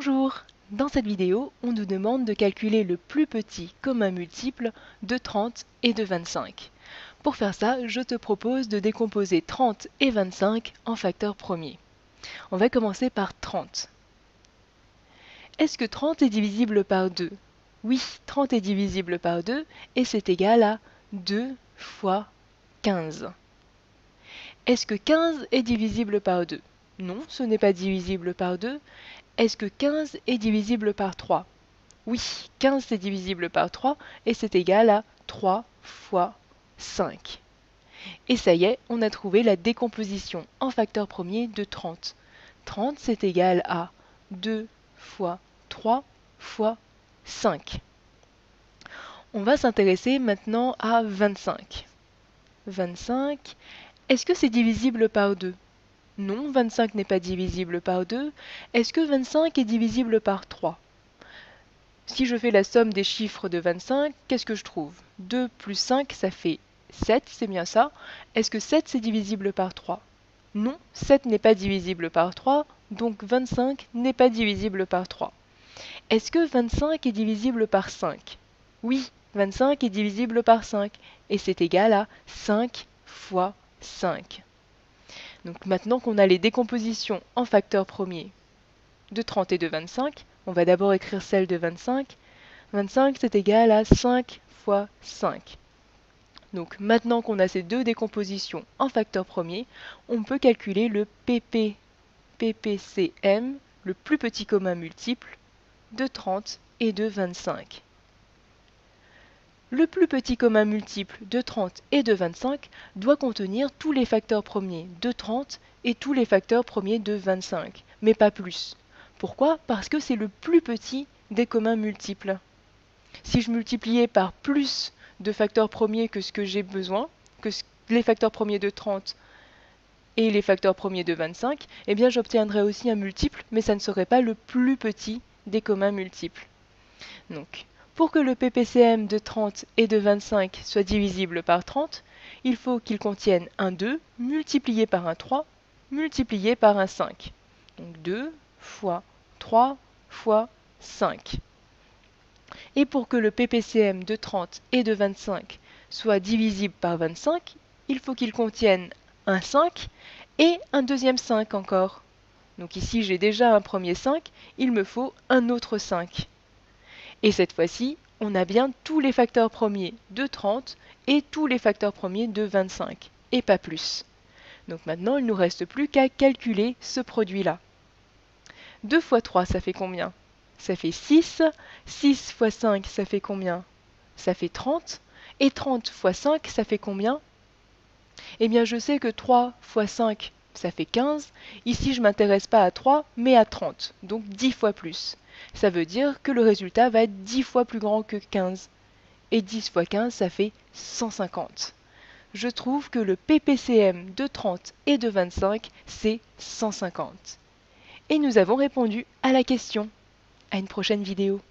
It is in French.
Bonjour! Dans cette vidéo, on nous demande de calculer le plus petit commun multiple de 30 et de 25. Pour faire ça, je te propose de décomposer 30 et 25 en facteurs premiers. On va commencer par 30. Est-ce que 30 est divisible par 2? Oui, 30 est divisible par 2 et c'est égal à 2 fois 15. Est-ce que 15 est divisible par 2? Non, ce n'est pas divisible par 2. Est-ce que 15 est divisible par 3? Oui, 15 est divisible par 3 et c'est égal à 3 fois 5. Et ça y est, on a trouvé la décomposition en facteurs premiers de 30. 30 c'est égal à 2 fois 3 fois 5. On va s'intéresser maintenant à 25. 25, est-ce que c'est divisible par 2? Non, 25 n'est pas divisible par 2. Est-ce que 25 est divisible par 3? Si je fais la somme des chiffres de 25, qu'est-ce que je trouve? 2 plus 5, ça fait 7, c'est bien ça. Est-ce que 7 c'est divisible par 3? Non, 7 n'est pas divisible par 3, donc 25 n'est pas divisible par 3. Est-ce que 25 est divisible par 5? Oui, 25 est divisible par 5, et c'est égal à 5 fois 5. Donc maintenant qu'on a les décompositions en facteurs premiers de 30 et de 25, on va d'abord écrire celle de 25. 25 c'est égal à 5 fois 5. Donc maintenant qu'on a ces deux décompositions en facteurs premiers, on peut calculer le PPCM, le plus petit commun multiple, de 30 et de 25. Le plus petit commun multiple de 30 et de 25 doit contenir tous les facteurs premiers de 30 et tous les facteurs premiers de 25, mais pas plus. Pourquoi? Parce que c'est le plus petit des communs multiples. Si je multipliais par plus de facteurs premiers que ce que j'ai besoin, que les facteurs premiers de 30 et les facteurs premiers de 25, eh bien j'obtiendrais aussi un multiple, mais ça ne serait pas le plus petit des communs multiples. Donc, pour que le PPCM de 30 et de 25 soit divisible par 30, il faut qu'il contienne un 2 multiplié par un 3 multiplié par un 5. Donc 2 fois 3 fois 5. Et pour que le PPCM de 30 et de 25 soit divisible par 25, il faut qu'il contienne un 5 et un deuxième 5 encore. Donc ici j'ai déjà un premier 5, il me faut un autre 5. Et cette fois-ci, on a bien tous les facteurs premiers de 30 et tous les facteurs premiers de 25, et pas plus. Donc maintenant, il ne nous reste plus qu'à calculer ce produit-là. 2 fois 3, ça fait combien? Ça fait 6. 6 fois 5, ça fait combien? Ça fait 30. Et 30 fois 5, ça fait combien? Eh bien, je sais que 3 fois 5, ça fait 15. Ici, je ne m'intéresse pas à 3, mais à 30, donc 10 fois plus. Ça veut dire que le résultat va être 10 fois plus grand que 15. Et 10 fois 15, ça fait 150. Je trouve que le PPCM de 30 et de 25, c'est 150. Et nous avons répondu à la question. À une prochaine vidéo.